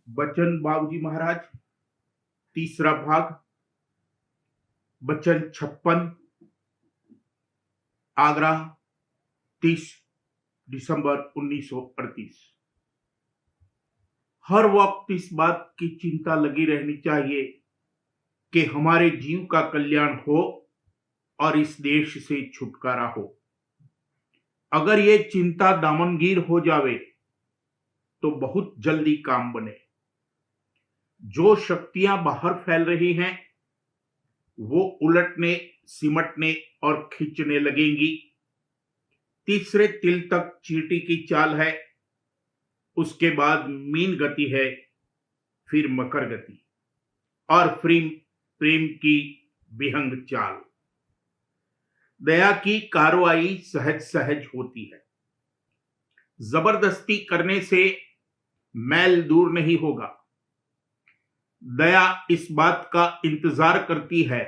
बचन बाबूजी महाराज, तीसरा भाग। बचन 56। आगरा, 30 दिसंबर 1938। हर वक्त इस बात की चिंता लगी रहनी चाहिए कि हमारे जीव का कल्याण हो और इस देश से छुटकारा हो। अगर ये चिंता दामनगीर हो जावे तो बहुत जल्दी काम बने। जो शक्तियां बाहर फैल रही हैं वो उलटने, सिमटने और खींचने लगेंगी। तीसरे तिल तक चींटी की चाल है, उसके बाद मीन गति है, फिर मकर गति और प्रेम की विहंग चाल। दया की कार्रवाई सहज सहज होती है। जबरदस्ती करने से मैल दूर नहीं होगा। दया इस बात का इंतजार करती है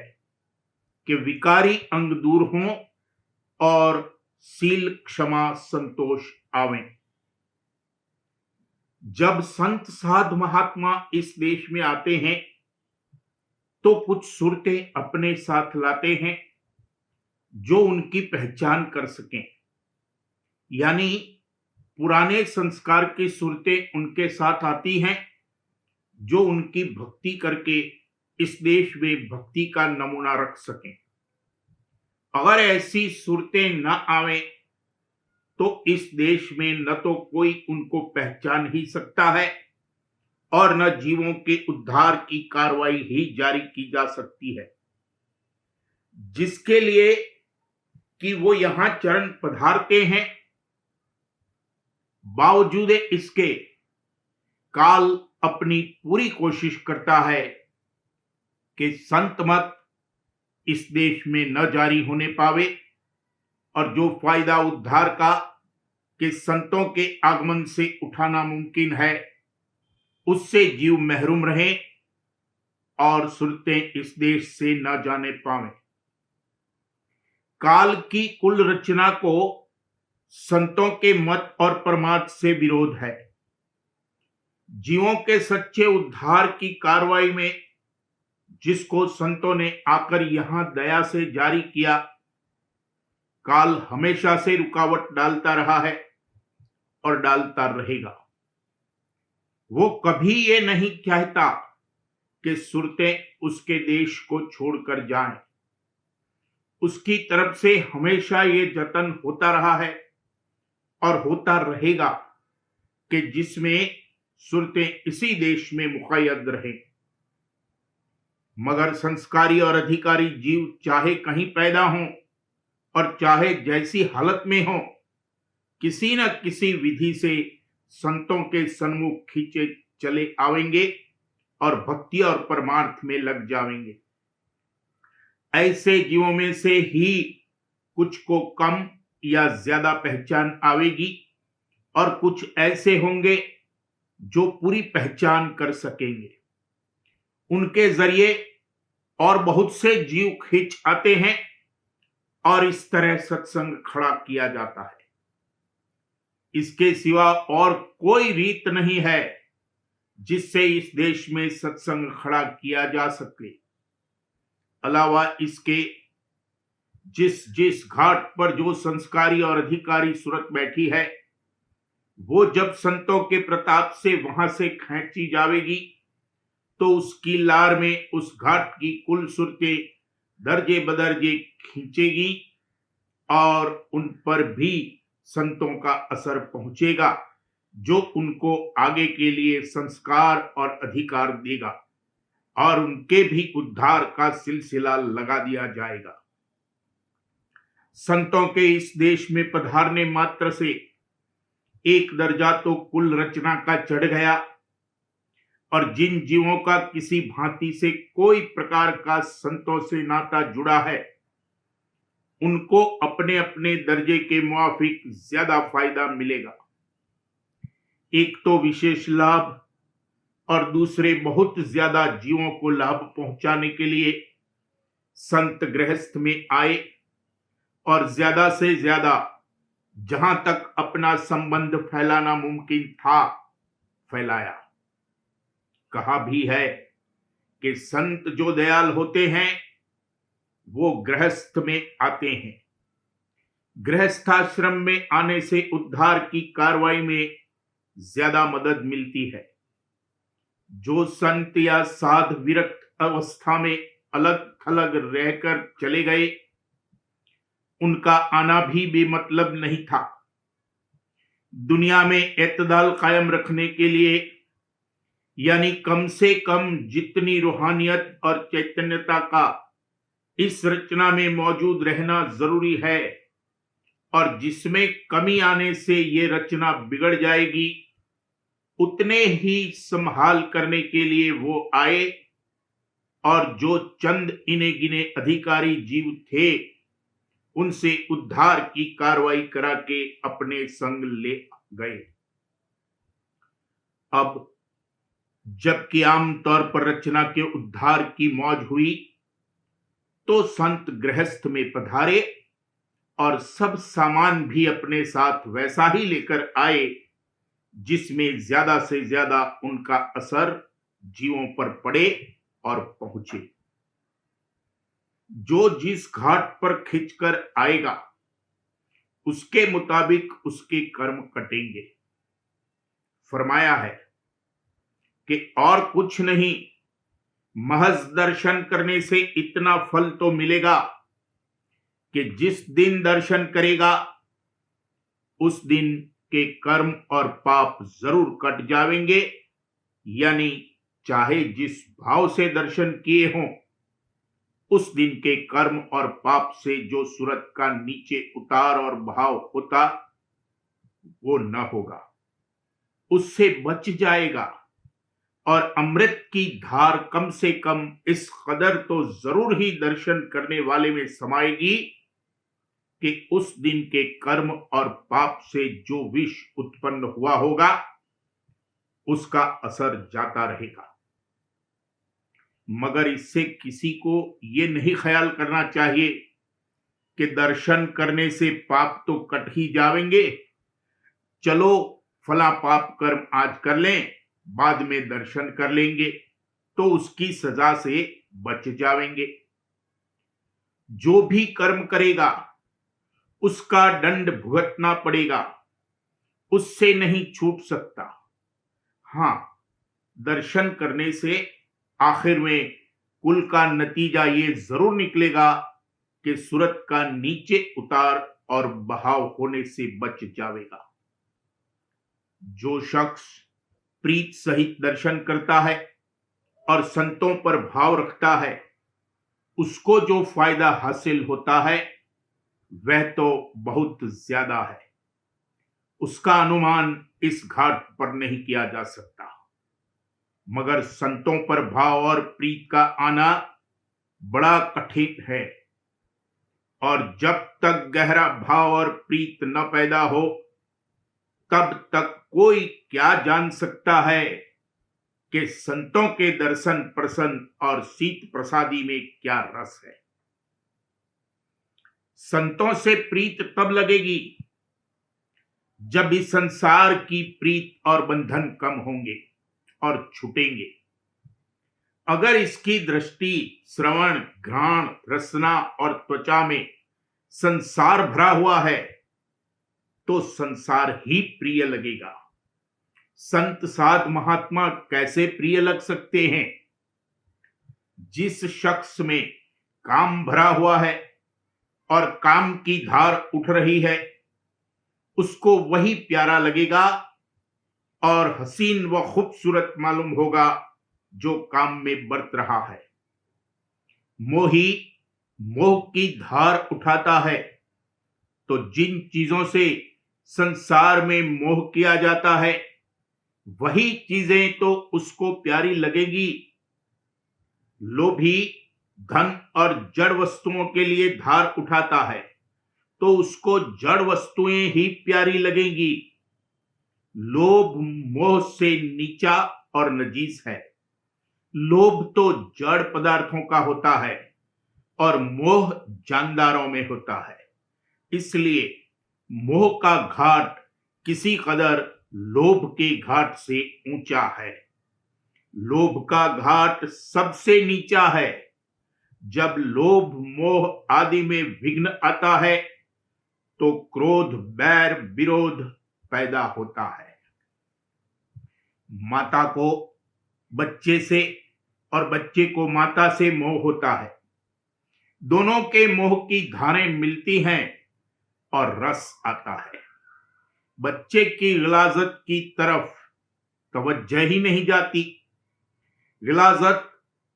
कि विकारी अंग दूर हों और सील, क्षमा, संतोष आवें। जब संत साध महात्मा इस देश में आते हैं तो कुछ सूरतें अपने साथ लाते हैं जो उनकी पहचान कर सकें। यानी पुराने संस्कार की सूरतें उनके साथ आती हैं जो उनकी भक्ति करके इस देश में भक्ति का नमूना रख सकें। अगर ऐसी सूरतें न आवें तो इस देश में न तो कोई उनको पहचान ही सकता है और न जीवों के उद्धार की कार्रवाई ही जारी की जा सकती है। जिसके लिए कि वो यहां चरण पधारते हैं, बावजूद इसके काल अपनी पूरी कोशिश करता है कि संत मत इस देश में न जारी होने पावे और जो फायदा उद्धार का कि संतों के आगमन से उठाना मुमकिन है उससे जीव महरूम रहे और सुरतें इस देश से न जाने पावे। काल की कुल रचना को संतों के मत और परमार्थ से विरोध है। जीवों के सच्चे उद्धार की कार्रवाई में जिसको संतों ने आकर यहां दया से जारी किया, काल हमेशा से रुकावट डालता रहा है और डालता रहेगा। वो कभी ये नहीं चाहता कि सुरतें उसके देश को छोड़कर जाएं। उसकी तरफ से हमेशा ये जतन होता रहा है और होता रहेगा कि जिसमें सुरतें इसी देश में मुक़य्यद रहें। मगर संस्कारी और अधिकारी जीव चाहे कहीं पैदा हों और चाहे जैसी हालत में हों, किसी न किसी विधि से संतों के सन्मुख खींचे चले आवेंगे और भक्ति और परमार्थ में लग जाएंगे। ऐसे जीवों में से ही कुछ को कम या ज्यादा पहचान आवेगी और कुछ ऐसे होंगे जो पूरी पहचान कर सकेंगे। उनके जरिए और बहुत से जीव खींच आते हैं और इस तरह सत्संग खड़ा किया जाता है। इसके सिवा और कोई रीत नहीं है जिससे इस देश में सत्संग खड़ा किया जा सके। अलावा इसके जिस जिस घाट पर जो संस्कारी और अधिकारी सूरत बैठी है, वो जब संतों के प्रताप से वहां से खींची जाएगी तो उसकी लार में उस घाट की कुल सूरतें दर्जे बदर्जे खींचेगी और उन पर भी संतों का असर पहुंचेगा जो उनको आगे के लिए संस्कार और अधिकार देगा और उनके भी उद्धार का सिलसिला लगा दिया जाएगा। संतों के इस देश में पधारने मात्र से एक दर्जा तो कुल रचना का चढ़ गया और जिन जीवों का किसी भांति से कोई प्रकार का संतों से नाता जुड़ा है, उनको अपने अपने दर्जे के मुआफिक ज्यादा फायदा मिलेगा। एक तो विशेष लाभ और दूसरे बहुत ज्यादा जीवों को लाभ पहुंचाने के लिए संत गृहस्थ में आए और ज्यादा से ज्यादा जहां तक अपना संबंध फैलाना मुमकिन था फैलाया। कहा भी है कि संत जो दयाल होते हैं वो गृहस्थ में आते हैं। गृहस्थाश्रम में आने से उद्धार की कार्रवाई में ज्यादा मदद मिलती है। जो संत या साध विरक्त अवस्था में अलग थलग रहकर चले गए, उनका आना भी बेमतलब नहीं था। दुनिया में एतदाल कायम रखने के लिए, यानी कम से कम जितनी रूहानियत और चैतन्यता का इस रचना में मौजूद रहना जरूरी है, और जिसमें कमी आने से ये रचना बिगड़ जाएगी, उतने ही संभाल करने के लिए वो आए, और जो चंद इने गिने अधिकारी जीव थे उनसे उद्धार की कार्रवाई करा के अपने संग ले गए। अब जबकि आमतौर पर रचना के उद्धार की मौज हुई, तो संत गृहस्थ में पधारे और सब सामान भी अपने साथ वैसा ही लेकर आए जिसमें ज्यादा से ज्यादा उनका असर जीवों पर पड़े और पहुंचे। जो जिस घाट पर खिंचकर आएगा उसके मुताबिक उसके कर्म कटेंगे। फरमाया है कि और कुछ नहीं, महज दर्शन करने से इतना फल तो मिलेगा कि जिस दिन दर्शन करेगा उस दिन के कर्म और पाप जरूर कट जाएंगे। यानी चाहे जिस भाव से दर्शन किए हों, उस दिन के कर्म और पाप से जो सूरत का नीचे उतार और भाव होता वो न होगा, उससे बच जाएगा। और अमृत की धार कम से कम इस कदर तो जरूर ही दर्शन करने वाले में समाएगी कि उस दिन के कर्म और पाप से जो विष उत्पन्न हुआ होगा उसका असर जाता रहेगा। मगर इससे किसी को ये नहीं ख्याल करना चाहिए कि दर्शन करने से पाप तो कट ही जाएंगे, चलो फला पाप कर्म आज कर लें, बाद में दर्शन कर लेंगे तो उसकी सजा से बच जाएंगे। जो भी कर्म करेगा उसका दंड भुगतना पड़ेगा, उससे नहीं छूट सकता। हां, दर्शन करने से आखिर में कुल का नतीजा ये जरूर निकलेगा कि सूरत का नीचे उतार और बहाव होने से बच जाएगा। जो शख्स प्रीत सहित दर्शन करता है और संतों पर भाव रखता है, उसको जो फायदा हासिल होता है वह तो बहुत ज्यादा है। उसका अनुमान इस घाट पर नहीं किया जा सकता। मगर संतों पर भाव और प्रीत का आना बड़ा कठिन है, और जब तक गहरा भाव और प्रीत न पैदा हो तब तक कोई क्या जान सकता है कि संतों के दर्शन प्रसन्न और शीत प्रसादी में क्या रस है। संतों से प्रीत तब लगेगी जब इस संसार की प्रीत और बंधन कम होंगे और छूटेंगे। अगर इसकी दृष्टि श्रवण, घ्राण, रसना और त्वचा में संसार भरा हुआ है तो संसार ही प्रिय लगेगा। संत साध महात्मा कैसे प्रिय लग सकते हैं? जिस शख्स में काम भरा हुआ है और काम की धार उठ रही है, उसको वही प्यारा लगेगा और हसीन व खूबसूरत मालूम होगा जो काम में बरत रहा है। मोही मोह की धार उठाता है तो जिन चीजों से संसार में मोह किया जाता है वही चीजें तो उसको प्यारी लगेगी। लोभी धन और जड़ वस्तुओं के लिए धार उठाता है तो उसको जड़ वस्तुएं ही प्यारी लगेंगी। लोभ मोह से नीचा और नजीस है। लोभ तो जड़ पदार्थों का होता है और मोह जानदारों में होता है। इसलिए मोह का घाट किसी कदर लोभ के घाट से ऊंचा है। लोभ का घाट सबसे नीचा है। जब लोभ मोह आदि में विघ्न आता है तो क्रोध बैर विरोध पैदा होता है। माता को बच्चे से और बच्चे को माता से मोह होता है। दोनों के मोह की धारें मिलती हैं और रस आता है। बच्चे की गिलाजत की तरफ तवज्जो ही नहीं जाती। गिलाजत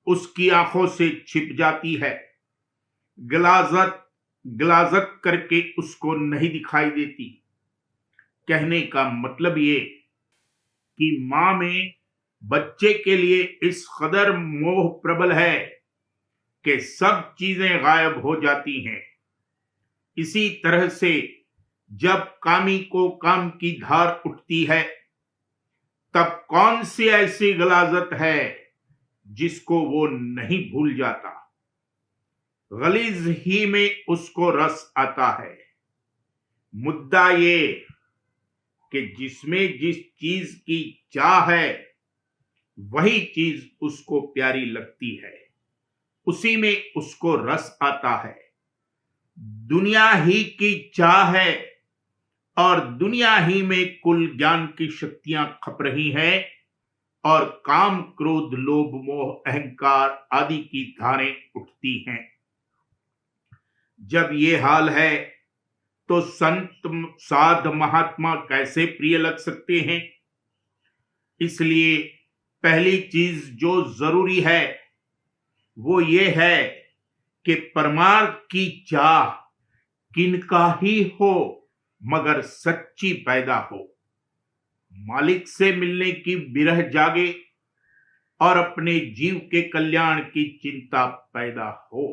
उसकी आंखों से छिप जाती है। गिलाजत गिलाजत करके उसको नहीं दिखाई देती। कहने का मतलब ये कि मां में बच्चे के लिए इस कदर मोह प्रबल है कि सब चीजें गायब हो जाती हैं। इसी तरह से जब कामी को काम की धार उठती है तब कौन सी ऐसी गलाजत है जिसको वो नहीं भूल जाता। गलीज ही में उसको रस आता है। मुद्दा ये कि जिसमें जिस चीज की चाह है वही चीज उसको प्यारी लगती है, उसी में उसको रस आता है। दुनिया ही की चाह है और दुनिया ही में कुल ज्ञान की शक्तियां खप रही हैं और काम क्रोध लोभ मोह अहंकार आदि की धारें उठती हैं। जब ये हाल है तो संत साध महात्मा कैसे प्रिय लग सकते हैं। इसलिए पहली चीज जो जरूरी है वो ये है कि परमार्थ की चाह किनका ही हो मगर सच्ची पैदा हो। मालिक से मिलने की विरह जागे और अपने जीव के कल्याण की चिंता पैदा हो।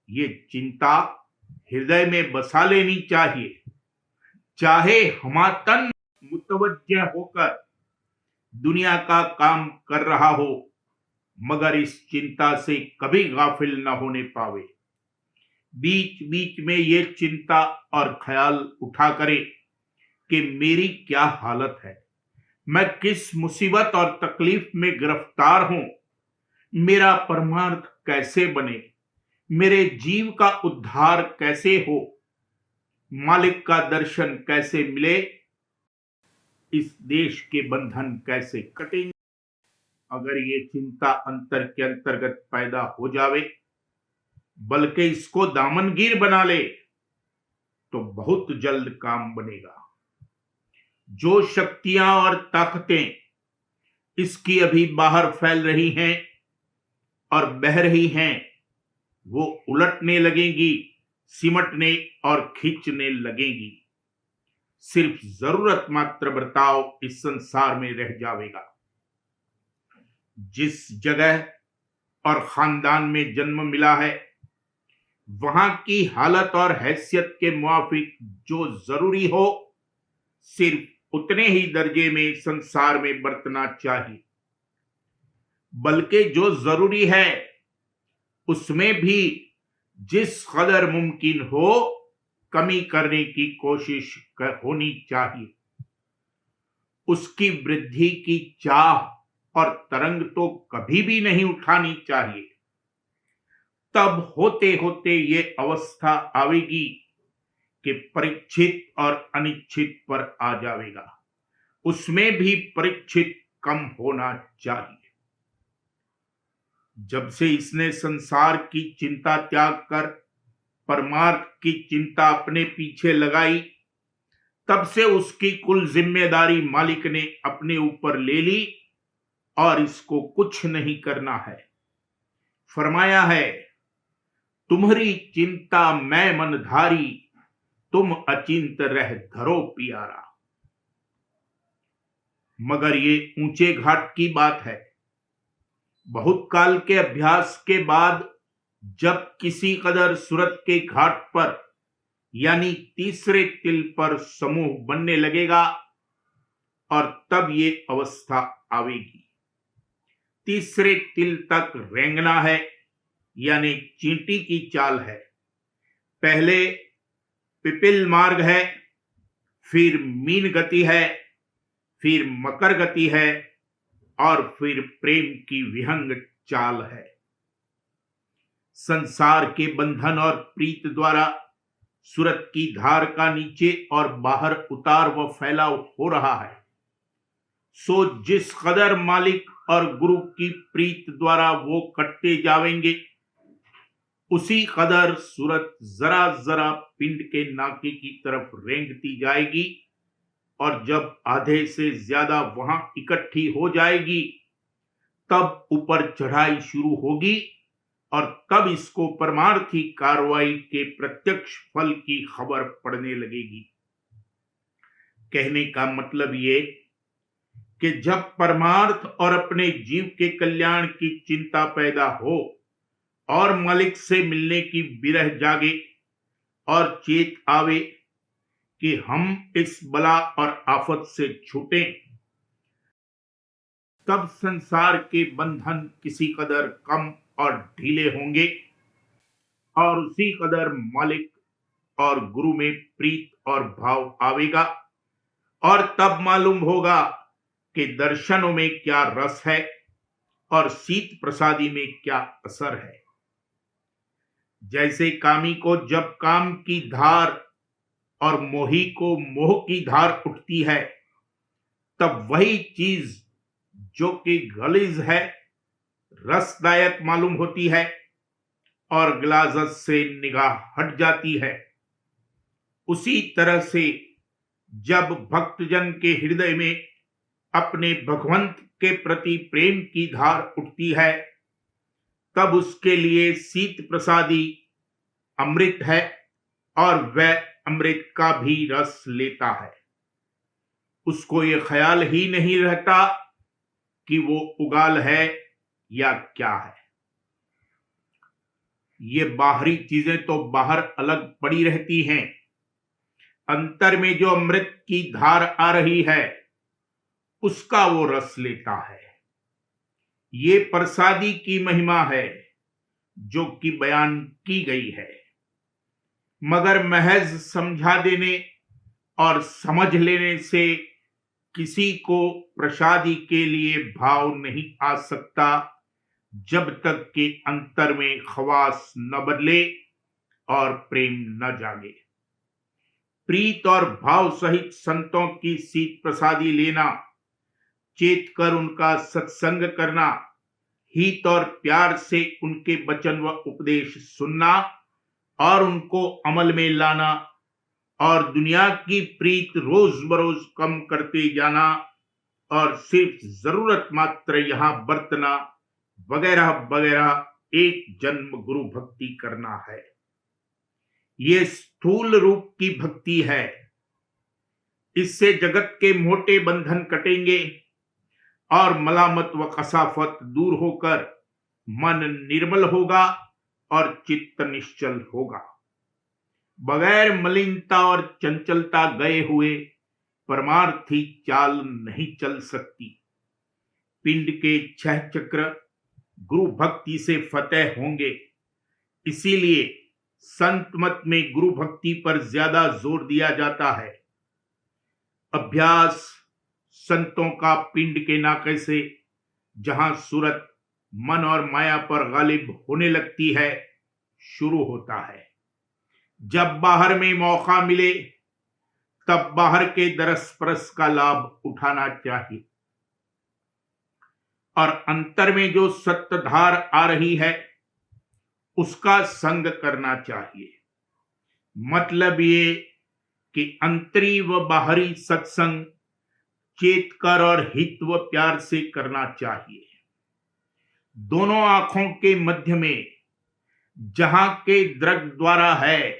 ये चिंता हृदय में बसा लेनी चाहिए। चाहे हमातन मुतवज्जह होकर दुनिया का काम कर रहा हो मगर इस चिंता से कभी गाफिल न होने पावे। बीच बीच में ये चिंता और ख्याल उठा करे कि मेरी क्या हालत है, मैं किस मुसीबत और तकलीफ में गिरफ्तार हूं, मेरा परमार्थ कैसे बने, मेरे जीव का उद्धार कैसे हो, मालिक का दर्शन कैसे मिले, इस देश के बंधन कैसे कटेंगे। अगर ये चिंता अंतर के अंतर्गत पैदा हो जावे बल्कि इसको दामनगीर बना ले तो बहुत जल्द काम बनेगा। जो शक्तियां और ताकतें इसकी अभी बाहर फैल रही हैं और बह रही हैं वो उलटने लगेंगी, सिमटने और खींचने लगेंगी। सिर्फ जरूरत मात्र बर्ताव इस संसार में रह जाएगा। जिस जगह और खानदान में जन्म मिला है वहां की हालत और हैसियत के मुआफिक जो जरूरी हो सिर्फ उतने ही दर्जे में संसार में बरतना चाहिए। बल्कि जो जरूरी है उसमें भी जिस कदर मुमकिन हो कमी करने की कोशिश होनी चाहिए। उसकी वृद्धि की चाह और तरंग तो कभी भी नहीं उठानी चाहिए। तब होते होते ये अवस्था आवेगी कि परीक्षित और अनिच्छित पर आ जाएगा। उसमें भी परीक्षित कम होना चाहिए। जब से इसने संसार की चिंता त्याग कर परमार्थ की चिंता अपने पीछे लगाई तब से उसकी कुल जिम्मेदारी मालिक ने अपने ऊपर ले ली और इसको कुछ नहीं करना है। फरमाया है, तुम्हारी चिंता मैं मन धारी, तुम अचिंत रह धरो प्यारा। मगर ये ऊंचे घाट की बात है। बहुत काल के अभ्यास के बाद जब किसी कदर सूरत के घाट पर यानी तीसरे तिल पर समूह बनने लगेगा और तब ये अवस्था आवेगी। तीसरे तिल तक रेंगना है यानी चींटी की चाल है। पहले पिपिल मार्ग है, फिर मीन गति है, फिर मकर गति है और फिर प्रेम की विहंग चाल है। संसार के बंधन और प्रीत द्वारा सूरत की धार का नीचे और बाहर उतार व फैलाव हो रहा है। सो जिस कदर मालिक और गुरु की प्रीत द्वारा वो कटते जावेंगे, उसी कदर सूरत जरा जरा पिंड के नाके की तरफ रेंगती जाएगी, और जब आधे से ज्यादा वहां इकट्ठी हो जाएगी, तब ऊपर चढ़ाई शुरू होगी, और तब इसको परमार्थी कार्रवाई के प्रत्यक्ष फल की खबर पड़ने लगेगी। कहने का मतलब ये कि जब परमार्थ और अपने जीव के कल्याण की चिंता पैदा हो और मालिक से मिलने की विरह जागे और चेत आवे कि हम इस बला और आफत से छूटें, तब संसार के बंधन किसी कदर कम और ढीले होंगे, और उसी कदर मालिक और गुरु में प्रीत और भाव आवेगा, और तब मालूम होगा कि दर्शनों में क्या रस है और शीत प्रसादी में क्या असर है। जैसे कामी को जब काम की धार और मोही को मोह की धार उठती है, तब वही चीज जो कि गलीज है रसदायक मालूम होती है और गिलाजत से निगाह हट जाती है। उसी तरह से जब भक्तजन के हृदय में अपने भगवंत के प्रति प्रेम की धार उठती है, तब उसके लिए शीत प्रसादी अमृत है और वह अमृत का भी रस लेता है। उसको ये ख्याल ही नहीं रहता कि वो उगाल है या क्या है। ये बाहरी चीजें तो बाहर अलग पड़ी रहती हैं, अंतर में जो अमृत की धार आ रही है उसका वो रस लेता है। ये प्रसादी की महिमा है जो कि बयान की गई है, मगर महज समझा देने और समझ लेने से किसी को प्रसादी के लिए भाव नहीं आ सकता, जब तक कि अंतर में खवास न बदले और प्रेम न जागे। प्रीत और भाव सहित संतों की शीत प्रसादी लेना, चेत कर उनका सत्संग करना, हित और प्यार से उनके वचन व उपदेश सुनना और उनको अमल में लाना, और दुनिया की प्रीत रोज बरोज कम करते जाना और सिर्फ जरूरत मात्र यहां बरतना वगैरह वगैरह एक जन्म गुरु भक्ति करना है। ये स्थूल रूप की भक्ति है। इससे जगत के मोटे बंधन कटेंगे और मलामत व कसाफत दूर होकर मन निर्मल होगा और चित्त निश्चल होगा। बगैर मलिनता और चंचलता गए हुए परमार्थी चाल नहीं चल सकती। पिंड के 6 चक्र गुरु भक्ति से फतेह होंगे। इसीलिए संत मत में गुरु भक्ति पर ज्यादा जोर दिया जाता है। अभ्यास संतों का पिंड के नाके से जहां सूरत मन और माया पर गालिब होने लगती है शुरू होता है। जब बाहर में मौका मिले तब बाहर के दरस परस का लाभ उठाना चाहिए, और अंतर में जो सत्धार आ रही है उसका संग करना चाहिए। मतलब ये कि अंतरी व बाहरी सत्संग चेतकर और हित व प्यार से करना चाहिए। दोनों आंखों के मध्य में जहां के दृग द्वारा है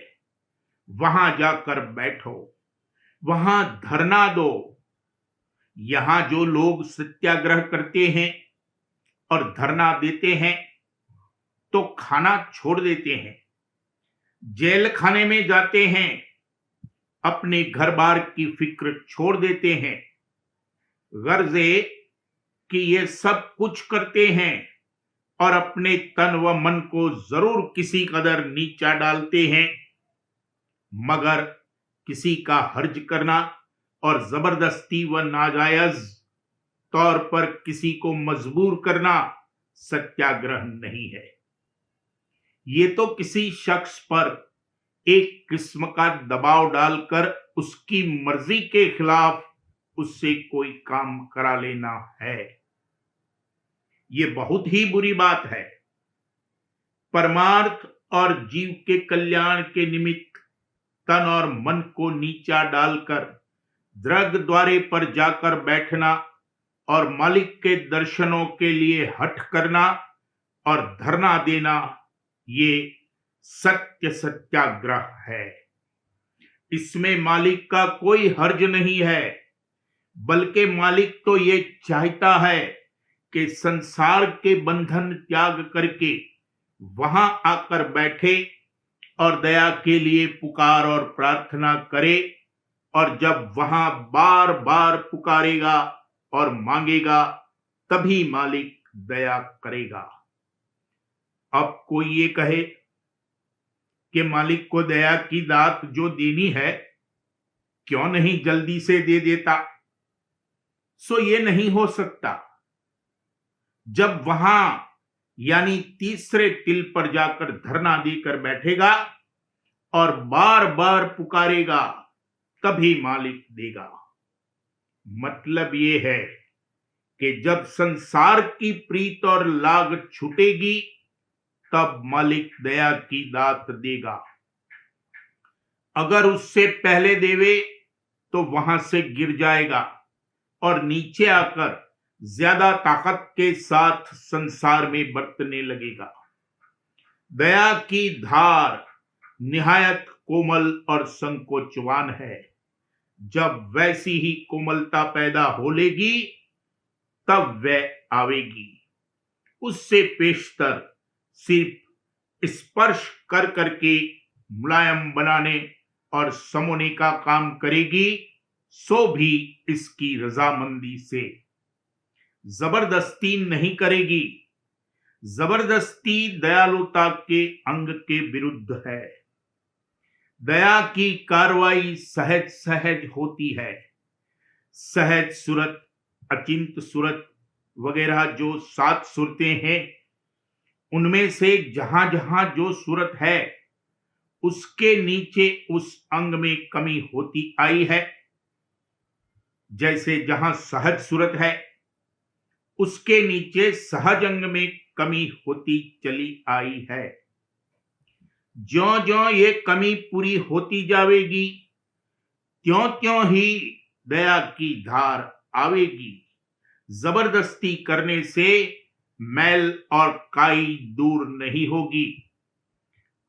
वहां जाकर बैठो, वहां धरना दो। यहां जो लोग सत्याग्रह करते हैं और धरना देते हैं तो खाना छोड़ देते हैं, जेल खाने में जाते हैं, अपने घर बार की फिक्र छोड़ देते हैं, गर्जे कि ये सब कुछ करते हैं और अपने तन व मन को जरूर किसी कदर नीचा डालते हैं, मगर किसी का हर्ज करना और जबरदस्ती व नाजायज तौर पर किसी को मजबूर करना सत्याग्रह नहीं है। ये तो किसी शख्स पर एक किस्म का दबाव डालकर उसकी मर्जी के खिलाफ उससे कोई काम करा लेना है। ये बहुत ही बुरी बात है। परमार्थ और जीव के कल्याण के निमित्त तन और मन को नीचा डालकर दृग द्वारे पर जाकर बैठना और मालिक के दर्शनों के लिए हठ करना और धरना देना, ये सत्य सत्याग्रह है। इसमें मालिक का कोई हर्ज नहीं है, बल्कि मालिक तो ये चाहता है कि संसार के बंधन त्याग करके वहां आकर बैठे और दया के लिए पुकार और प्रार्थना करे, और जब वहां बार बार पुकारेगा और मांगेगा तभी मालिक दया करेगा। अब कोई ये कहे कि मालिक को दया की दात जो देनी है क्यों नहीं जल्दी से दे देता, सो ये नहीं हो सकता। जब वहां यानी तीसरे तिल पर जाकर धरना देकर बैठेगा और बार बार पुकारेगा तभी मालिक देगा। मतलब ये है कि जब संसार की प्रीत और लाग छूटेगी तब मालिक दया की दात देगा। अगर उससे पहले देवे तो वहां से गिर जाएगा और नीचे आकर ज्यादा ताकत के साथ संसार में बरतने लगेगा। दया की धार निहायत कोमल और संकोचवान है। जब वैसी ही कोमलता पैदा हो लेगी तब वह आवेगी। उससे पेशतर सिर्फ स्पर्श कर करके मुलायम बनाने और समोने का काम करेगी, सो भी इसकी रजामंदी से। जबरदस्ती नहीं करेगी। जबरदस्ती दयालुता के अंग के विरुद्ध है। दया की कार्रवाई सहज सहज होती है। सहज सूरत, अचिंत सूरत वगैरह जो 7 सूरतें हैं, उनमें से जहां जहां जो सूरत है उसके नीचे उस अंग में कमी होती आई है। जैसे जहां सहज सूरत है उसके नीचे सहज अंग में कमी होती चली आई है। ज्यों ज्यों ये कमी पूरी होती जाएगी त्यों त्यों ही दया की धार आवेगी। जबरदस्ती करने से मैल और काई दूर नहीं होगी।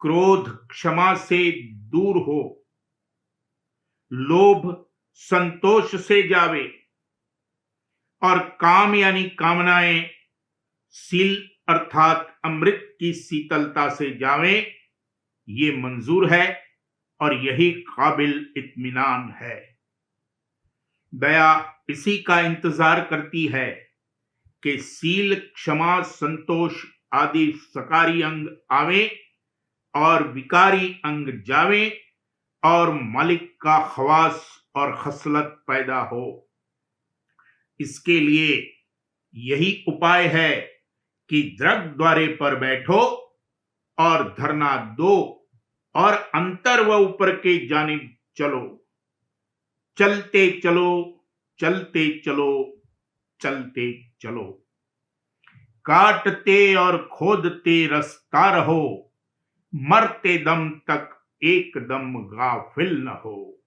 क्रोध क्षमा से दूर हो, लोभ संतोष से जावे और काम यानी कामनाएं सील अर्थात अमृत की शीतलता से जावे, ये मंजूर है और यही काबिल इत्मीनान है। दया इसी का इंतजार करती है कि सील, क्षमा, संतोष आदि सकारी अंग आवे और विकारी अंग जावे और मालिक का खवास और खसलत पैदा हो। इसके लिए यही उपाय है कि दृग द्वारे पर बैठो और धरना दो और अंतर व ऊपर के जानिब चलो। चलते चलो, चलते चलो, चलते चलो। काटते और खोदते रास्ता रहो, मरते दम तक एकदम गाफिल न हो।